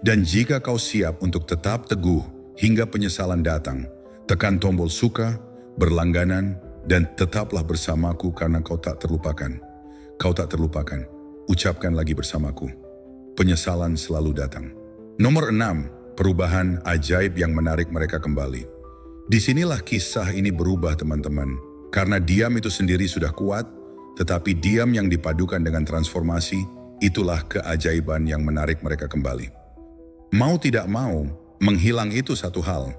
Dan jika kau siap untuk tetap teguh hingga penyesalan datang, tekan tombol suka, berlangganan, dan tetaplah bersamaku karena kau tak terlupakan. Kau tak terlupakan, ucapkan lagi bersamaku. Penyesalan selalu datang. Nomor 6, perubahan ajaib yang menarik mereka kembali. Disinilah kisah ini berubah, teman-teman. Karena diam itu sendiri sudah kuat, tetapi diam yang dipadukan dengan transformasi, itulah keajaiban yang menarik mereka kembali. Mau tidak mau, menghilang itu satu hal.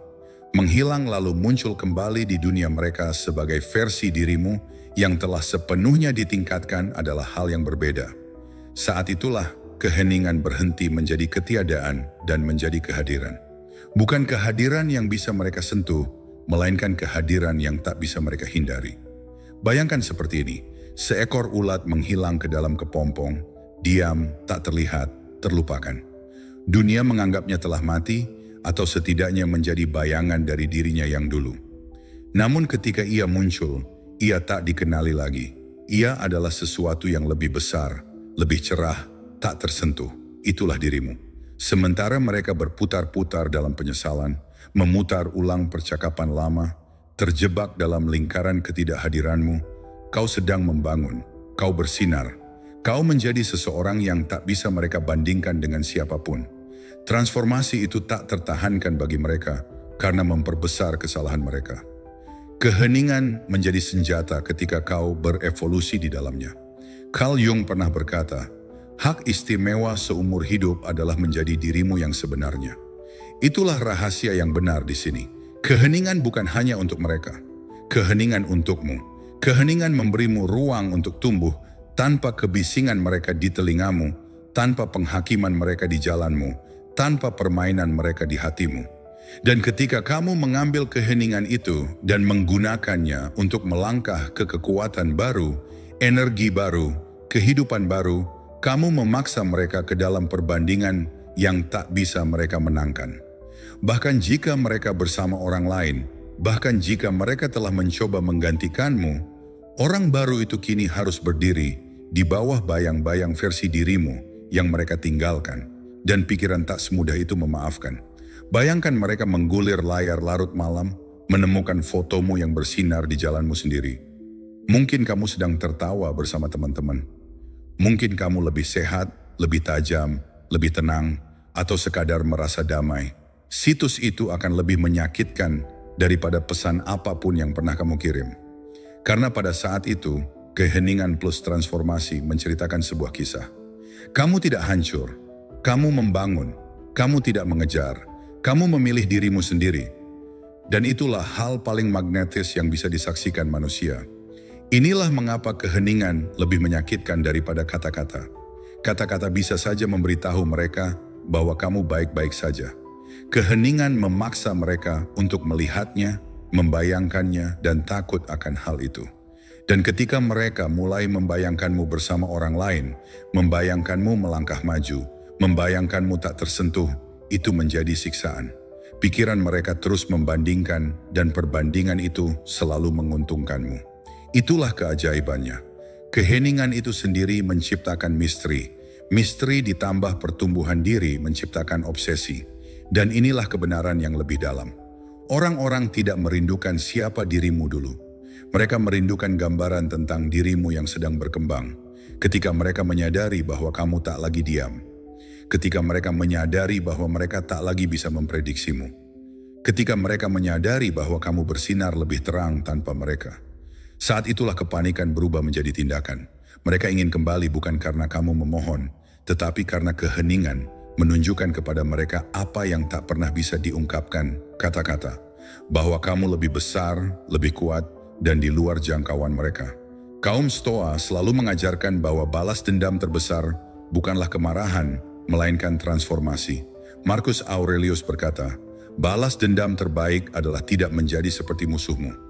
Menghilang lalu muncul kembali di dunia mereka sebagai versi dirimu yang telah sepenuhnya ditingkatkan adalah hal yang berbeda. Saat itulah keheningan berhenti menjadi ketiadaan dan menjadi kehadiran. Bukan kehadiran yang bisa mereka sentuh, melainkan kehadiran yang tak bisa mereka hindari. Bayangkan seperti ini, seekor ulat menghilang ke dalam kepompong, diam, tak terlihat, terlupakan. Dunia menganggapnya telah mati, atau setidaknya menjadi bayangan dari dirinya yang dulu. Namun ketika ia muncul, ia tak dikenali lagi. Ia adalah sesuatu yang lebih besar, lebih cerah, tak tersentuh. Itulah dirimu. Sementara mereka berputar-putar dalam penyesalan, memutar ulang percakapan lama, terjebak dalam lingkaran ketidakhadiranmu, kau sedang membangun, kau bersinar, kau menjadi seseorang yang tak bisa mereka bandingkan dengan siapapun. Transformasi itu tak tertahankan bagi mereka karena memperbesar kesalahan mereka. Keheningan menjadi senjata ketika kau berevolusi di dalamnya. Carl Jung pernah berkata, hak istimewa seumur hidup adalah menjadi dirimu yang sebenarnya. Itulah rahasia yang benar di sini. Keheningan bukan hanya untuk mereka. Keheningan untukmu. Keheningan memberimu ruang untuk tumbuh tanpa kebisingan mereka di telingamu, tanpa penghakiman mereka di jalanmu, tanpa permainan mereka di hatimu. Dan ketika kamu mengambil keheningan itu dan menggunakannya untuk melangkah ke kekuatan baru, energi baru, kehidupan baru, Kamu memaksa mereka ke dalam perbandingan yang tak bisa mereka menangkan. Bahkan jika mereka bersama orang lain, bahkan jika mereka telah mencoba menggantikanmu, orang baru itu kini harus berdiri di bawah bayang-bayang versi dirimu yang mereka tinggalkan, dan pikiran tak semudah itu memaafkan. Bayangkan mereka menggulir layar larut malam, menemukan fotomu yang bersinar di jalanmu sendiri. Mungkin kamu sedang tertawa bersama teman-teman. Mungkin kamu lebih sehat, lebih tajam, lebih tenang, atau sekadar merasa damai. Situs itu akan lebih menyakitkan daripada pesan apapun yang pernah kamu kirim. Karena pada saat itu, keheningan plus transformasi menceritakan sebuah kisah. Kamu tidak hancur, kamu membangun, kamu tidak mengejar, kamu memilih dirimu sendiri. Dan itulah hal paling magnetis yang bisa disaksikan manusia. Inilah mengapa keheningan lebih menyakitkan daripada kata-kata. Kata-kata bisa saja memberitahu mereka bahwa kamu baik-baik saja. Keheningan memaksa mereka untuk melihatnya, membayangkannya, dan takut akan hal itu. Dan ketika mereka mulai membayangkanmu bersama orang lain, membayangkanmu melangkah maju, membayangkanmu tak tersentuh, itu menjadi siksaan. Pikiran mereka terus membandingkan, dan perbandingan itu selalu menguntungkanmu. Itulah keajaibannya. Keheningan itu sendiri menciptakan misteri. Misteri ditambah pertumbuhan diri menciptakan obsesi. Dan inilah kebenaran yang lebih dalam. Orang-orang tidak merindukan siapa dirimu dulu. Mereka merindukan gambaran tentang dirimu yang sedang berkembang. Ketika mereka menyadari bahwa kamu tak lagi diam. Ketika mereka menyadari bahwa mereka tak lagi bisa memprediksimu. Ketika mereka menyadari bahwa kamu bersinar lebih terang tanpa mereka. Saat itulah kepanikan berubah menjadi tindakan. Mereka ingin kembali bukan karena kamu memohon, tetapi karena keheningan menunjukkan kepada mereka apa yang tak pernah bisa diungkapkan, kata-kata. Bahwa kamu lebih besar, lebih kuat, dan di luar jangkauan mereka. Kaum Stoa selalu mengajarkan bahwa balas dendam terbesar bukanlah kemarahan, melainkan transformasi. Marcus Aurelius berkata, balas dendam terbaik adalah tidak menjadi seperti musuhmu.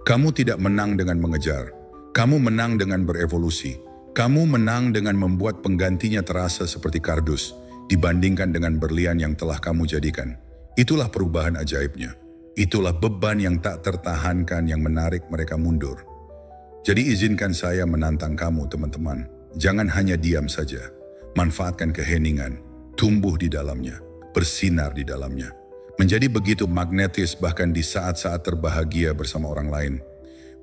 Kamu tidak menang dengan mengejar. Kamu menang dengan berevolusi. Kamu menang dengan membuat penggantinya terasa seperti kardus dibandingkan dengan berlian yang telah kamu jadikan. Itulah perubahan ajaibnya. Itulah beban yang tak tertahankan yang menarik mereka mundur. Jadi izinkan saya menantang kamu teman-teman. Jangan hanya diam saja. Manfaatkan keheningan. Tumbuh di dalamnya. Bersinar di dalamnya. Menjadi begitu magnetis bahkan di saat-saat terbahagia bersama orang lain.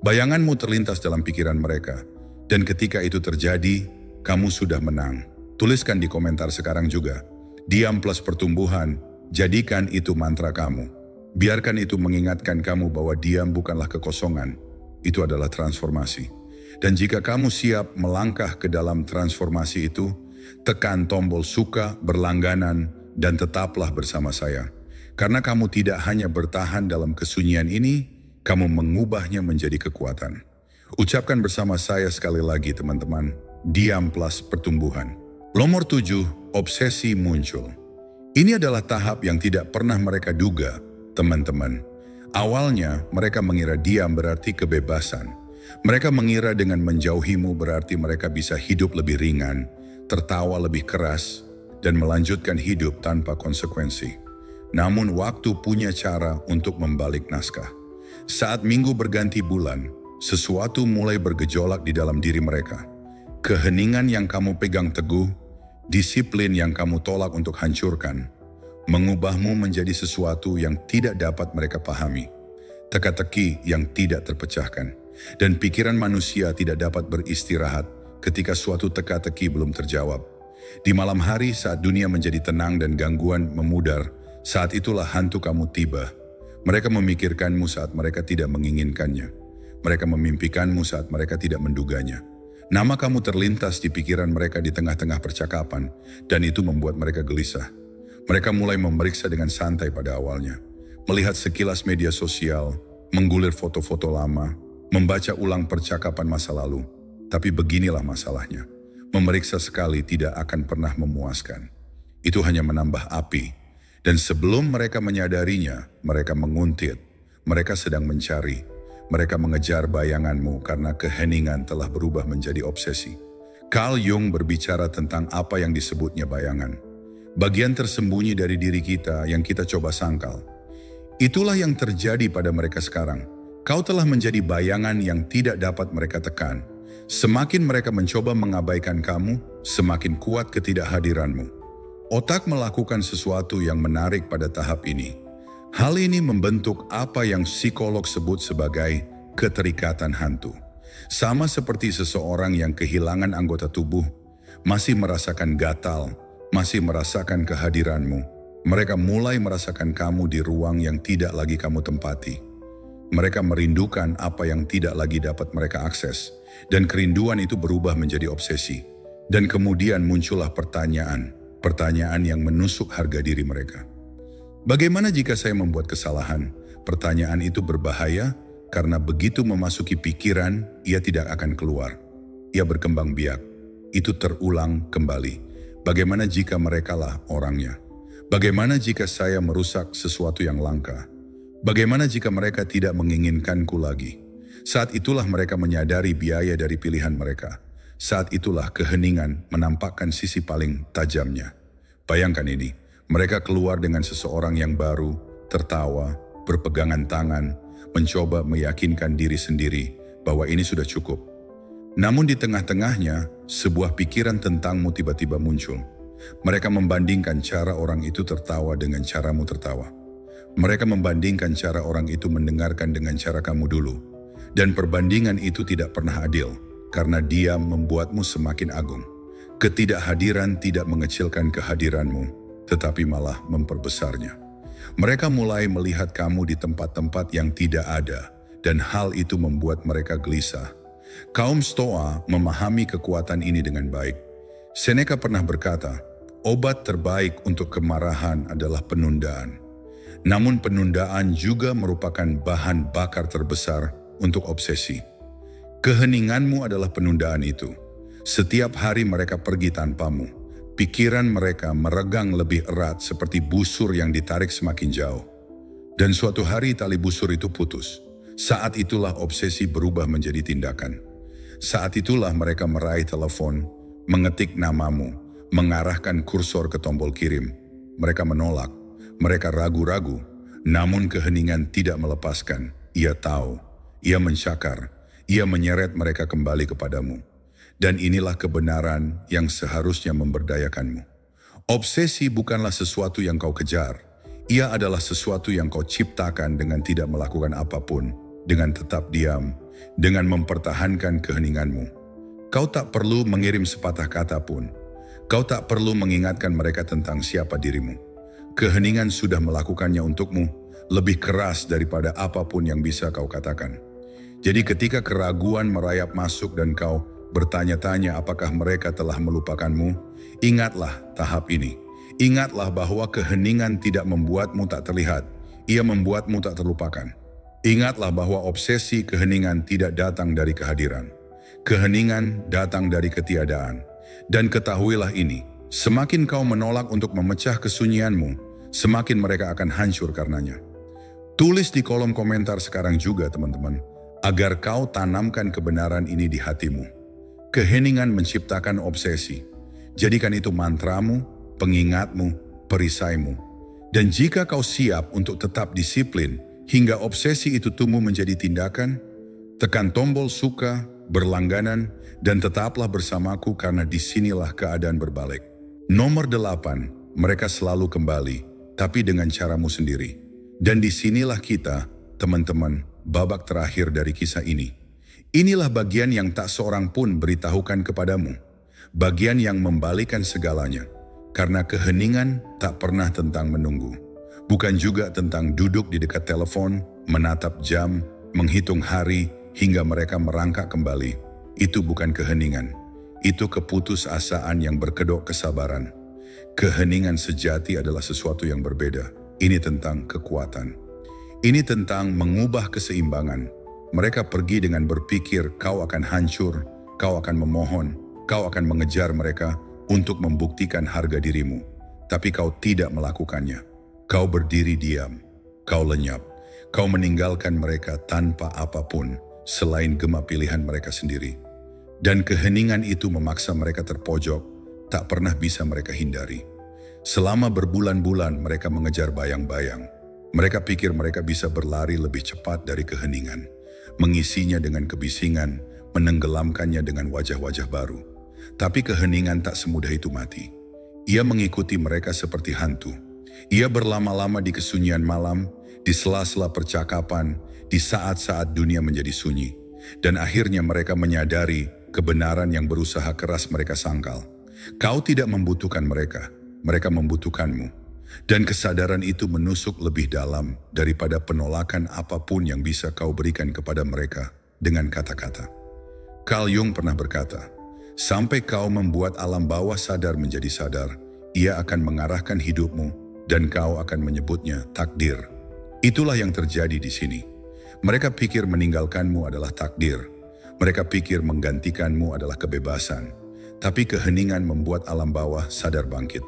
Bayanganmu terlintas dalam pikiran mereka. Dan ketika itu terjadi, kamu sudah menang. Tuliskan di komentar sekarang juga. Diam plus pertumbuhan, jadikan itu mantra kamu. Biarkan itu mengingatkan kamu bahwa diam bukanlah kekosongan. Itu adalah transformasi. Dan jika kamu siap melangkah ke dalam transformasi itu, tekan tombol suka berlangganan dan tetaplah bersama saya. Karena kamu tidak hanya bertahan dalam kesunyian ini, kamu mengubahnya menjadi kekuatan. Ucapkan bersama saya sekali lagi teman-teman, diam plus pertumbuhan. Nomor 7, obsesi muncul. Ini adalah tahap yang tidak pernah mereka duga, teman-teman. Awalnya mereka mengira diam berarti kebebasan. Mereka mengira dengan menjauhimu berarti mereka bisa hidup lebih ringan, tertawa lebih keras, dan melanjutkan hidup tanpa konsekuensi. Namun waktu punya cara untuk membalik naskah. Saat minggu berganti bulan, sesuatu mulai bergejolak di dalam diri mereka. Keheningan yang kamu pegang teguh, disiplin yang kamu tolak untuk hancurkan, mengubahmu menjadi sesuatu yang tidak dapat mereka pahami. Teka-teki yang tidak terpecahkan. Dan pikiran manusia tidak dapat beristirahat ketika suatu teka-teki belum terjawab. Di malam hari saat dunia menjadi tenang dan gangguan memudar, saat itulah hantu kamu tiba. Mereka memikirkanmu saat mereka tidak menginginkannya. Mereka memimpikanmu saat mereka tidak menduganya. Nama kamu terlintas di pikiran mereka di tengah-tengah percakapan, dan itu membuat mereka gelisah. Mereka mulai memeriksa dengan santai pada awalnya. Melihat sekilas media sosial, menggulir foto-foto lama, membaca ulang percakapan masa lalu. Tapi beginilah masalahnya. Memeriksa sekali tidak akan pernah memuaskan. Itu hanya menambah api. Dan sebelum mereka menyadarinya, mereka menguntit. Mereka sedang mencari. Mereka mengejar bayanganmu karena keheningan telah berubah menjadi obsesi. Carl Jung berbicara tentang apa yang disebutnya bayangan. Bagian tersembunyi dari diri kita yang kita coba sangkal. Itulah yang terjadi pada mereka sekarang. Kau telah menjadi bayangan yang tidak dapat mereka tekan. Semakin mereka mencoba mengabaikan kamu, semakin kuat ketidakhadiranmu. Otak melakukan sesuatu yang menarik pada tahap ini. Hal ini membentuk apa yang psikolog sebut sebagai keterikatan hantu. Sama seperti seseorang yang kehilangan anggota tubuh, masih merasakan gatal, masih merasakan kehadiranmu. Mereka mulai merasakan kamu di ruang yang tidak lagi kamu tempati. Mereka merindukan apa yang tidak lagi dapat mereka akses, dan kerinduan itu berubah menjadi obsesi. Dan kemudian muncullah pertanyaan yang menusuk harga diri mereka. Bagaimana jika saya membuat kesalahan? Pertanyaan itu berbahaya karena begitu memasuki pikiran, ia tidak akan keluar. Ia berkembang biak. Itu terulang kembali. Bagaimana jika merekalah orangnya? Bagaimana jika saya merusak sesuatu yang langka? Bagaimana jika mereka tidak menginginkanku lagi? Saat itulah mereka menyadari biaya dari pilihan mereka. Saat itulah keheningan menampakkan sisi paling tajamnya. Bayangkan ini, mereka keluar dengan seseorang yang baru, tertawa, berpegangan tangan, mencoba meyakinkan diri sendiri bahwa ini sudah cukup. Namun di tengah-tengahnya, sebuah pikiran tentangmu tiba-tiba muncul. Mereka membandingkan cara orang itu tertawa dengan caramu tertawa. Mereka membandingkan cara orang itu mendengarkan dengan cara kamu dulu. Dan perbandingan itu tidak pernah adil, karena dia membuatmu semakin agung. Ketidakhadiran tidak mengecilkan kehadiranmu, tetapi malah memperbesarnya. Mereka mulai melihat kamu di tempat-tempat yang tidak ada, dan hal itu membuat mereka gelisah. Kaum Stoa memahami kekuatan ini dengan baik. Seneca pernah berkata, obat terbaik untuk kemarahan adalah penundaan. Namun penundaan juga merupakan bahan bakar terbesar untuk obsesi. Keheninganmu adalah penundaan itu. Setiap hari mereka pergi tanpamu. Pikiran mereka meregang lebih erat seperti busur yang ditarik semakin jauh. Dan suatu hari tali busur itu putus. Saat itulah obsesi berubah menjadi tindakan. Saat itulah mereka meraih telepon, mengetik namamu, mengarahkan kursor ke tombol kirim. Mereka menolak, mereka ragu-ragu, namun keheningan tidak melepaskan. Ia tahu, ia mencakar, ia menyeret mereka kembali kepadamu. Dan inilah kebenaran yang seharusnya memberdayakanmu. Obsesi bukanlah sesuatu yang kau kejar. Ia adalah sesuatu yang kau ciptakan dengan tidak melakukan apapun, dengan tetap diam, dengan mempertahankan keheninganmu. Kau tak perlu mengirim sepatah kata pun. Kau tak perlu mengingatkan mereka tentang siapa dirimu. Keheningan sudah melakukannya untukmu, lebih keras daripada apapun yang bisa kau katakan. Jadi ketika keraguan merayap masuk dan kau bertanya-tanya apakah mereka telah melupakanmu, ingatlah tahap ini. Ingatlah bahwa keheningan tidak membuatmu tak terlihat, ia membuatmu tak terlupakan. Ingatlah bahwa obsesi keheningan tidak datang dari kehadiran. Keheningan datang dari ketiadaan. Dan ketahuilah ini, semakin kau menolak untuk memecah kesunyianmu, semakin mereka akan hancur karenanya. Tulis di kolom komentar sekarang juga teman-teman, agar kau tanamkan kebenaran ini di hatimu. Keheningan menciptakan obsesi. Jadikan itu mantramu, pengingatmu, perisaimu. Dan jika kau siap untuk tetap disiplin hingga obsesi itu tumbuh menjadi tindakan, tekan tombol suka, berlangganan, dan tetaplah bersamaku karena disinilah keadaan berbalik. Nomor 8, mereka selalu kembali, tapi dengan caramu sendiri. Dan disinilah kita, teman-teman, babak terakhir dari kisah ini. Inilah bagian yang tak seorang pun beritahukan kepadamu. Bagian yang membalikan segalanya. Karena keheningan tak pernah tentang menunggu. Bukan juga tentang duduk di dekat telepon, menatap jam, menghitung hari, hingga mereka merangkak kembali. Itu bukan keheningan. Itu keputusasaan yang berkedok kesabaran. Keheningan sejati adalah sesuatu yang berbeda. Ini tentang kekuatan. Ini tentang mengubah keseimbangan. Mereka pergi dengan berpikir kau akan hancur, kau akan memohon, kau akan mengejar mereka untuk membuktikan harga dirimu. Tapi kau tidak melakukannya. Kau berdiri diam, kau lenyap, kau meninggalkan mereka tanpa apapun selain gema pilihan mereka sendiri. Dan keheningan itu memaksa mereka terpojok, tak pernah bisa mereka hindari. Selama berbulan-bulan mereka mengejar bayang-bayang. Mereka pikir mereka bisa berlari lebih cepat dari keheningan, mengisinya dengan kebisingan, menenggelamkannya dengan wajah-wajah baru. Tapi keheningan tak semudah itu mati. Ia mengikuti mereka seperti hantu. Ia berlama-lama di kesunyian malam, di sela-sela percakapan, di saat-saat dunia menjadi sunyi. Dan akhirnya mereka menyadari kebenaran yang berusaha keras mereka sangkal. Kau tidak membutuhkan mereka, mereka membutuhkanmu. Dan kesadaran itu menusuk lebih dalam daripada penolakan apapun yang bisa kau berikan kepada mereka dengan kata-kata. Carl Jung pernah berkata, sampai kau membuat alam bawah sadar menjadi sadar, ia akan mengarahkan hidupmu dan kau akan menyebutnya takdir. Itulah yang terjadi di sini. Mereka pikir meninggalkanmu adalah takdir. Mereka pikir menggantikanmu adalah kebebasan. Tapi keheningan membuat alam bawah sadar bangkit.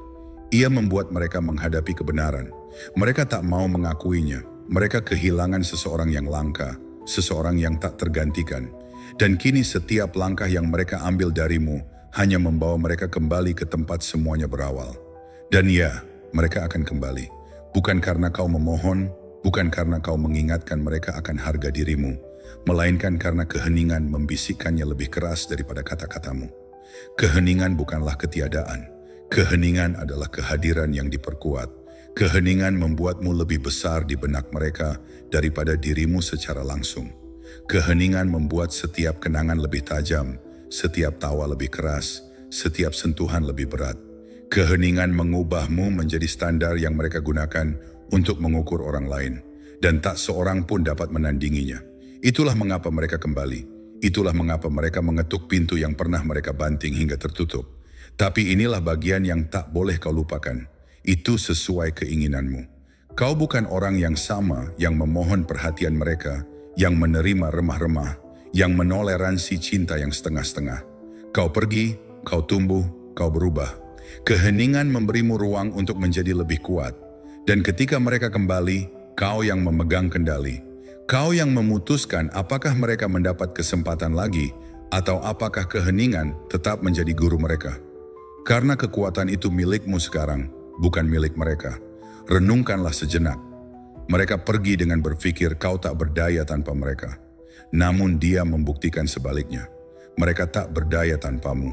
Ia membuat mereka menghadapi kebenaran. Mereka tak mau mengakuinya. Mereka kehilangan seseorang yang langka, seseorang yang tak tergantikan. Dan kini setiap langkah yang mereka ambil darimu hanya membawa mereka kembali ke tempat semuanya berawal. Dan ya, mereka akan kembali. Bukan karena kau memohon, bukan karena kau mengingatkan mereka akan harga dirimu, melainkan karena keheningan membisikkannya lebih keras daripada kata-katamu. Keheningan bukanlah ketiadaan. Keheningan adalah kehadiran yang diperkuat. Keheningan membuatmu lebih besar di benak mereka daripada dirimu secara langsung. Keheningan membuat setiap kenangan lebih tajam, setiap tawa lebih keras, setiap sentuhan lebih berat. Keheningan mengubahmu menjadi standar yang mereka gunakan untuk mengukur orang lain, dan tak seorang pun dapat menandinginya. Itulah mengapa mereka kembali. Itulah mengapa mereka mengetuk pintu yang pernah mereka banting hingga tertutup. Tapi inilah bagian yang tak boleh kau lupakan. Itu sesuai keinginanmu. Kau bukan orang yang sama yang memohon perhatian mereka, yang menerima remah-remah, yang menoleransi cinta yang setengah-setengah. Kau pergi, kau tumbuh, kau berubah. Keheningan memberimu ruang untuk menjadi lebih kuat. Dan ketika mereka kembali, kau yang memegang kendali. Kau yang memutuskan apakah mereka mendapat kesempatan lagi, atau apakah keheningan tetap menjadi guru mereka. Karena kekuatan itu milikmu sekarang, bukan milik mereka. Renungkanlah sejenak. Mereka pergi dengan berpikir kau tak berdaya tanpa mereka. Namun dia membuktikan sebaliknya. Mereka tak berdaya tanpamu.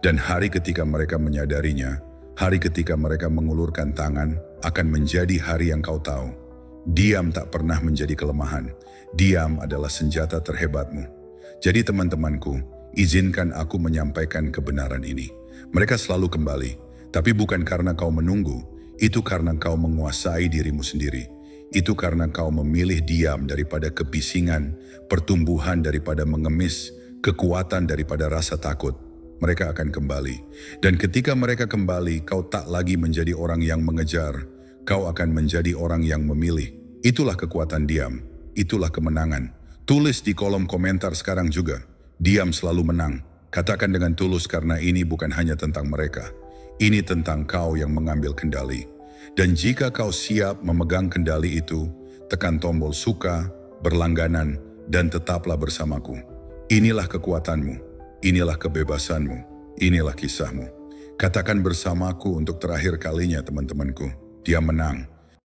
Dan hari ketika mereka menyadarinya, hari ketika mereka mengulurkan tangan, akan menjadi hari yang kau tahu. Diam tak pernah menjadi kelemahan. Diam adalah senjata terhebatmu. Jadi teman-temanku, izinkan aku menyampaikan kebenaran ini. Mereka selalu kembali, tapi bukan karena kau menunggu, itu karena kau menguasai dirimu sendiri. Itu karena kau memilih diam daripada kebisingan, pertumbuhan daripada mengemis, kekuatan daripada rasa takut. Mereka akan kembali. Dan ketika mereka kembali, kau tak lagi menjadi orang yang mengejar. Kau akan menjadi orang yang memilih. Itulah kekuatan diam. Itulah kemenangan. Tulis di kolom komentar sekarang juga. Diam selalu menang. Katakan dengan tulus karena ini bukan hanya tentang mereka. Ini tentang kau yang mengambil kendali. Dan jika kau siap memegang kendali itu, tekan tombol suka, berlangganan, dan tetaplah bersamaku. Inilah kekuatanmu, inilah kebebasanmu, inilah kisahmu. Katakan bersamaku untuk terakhir kalinya teman-temanku. Dia menang.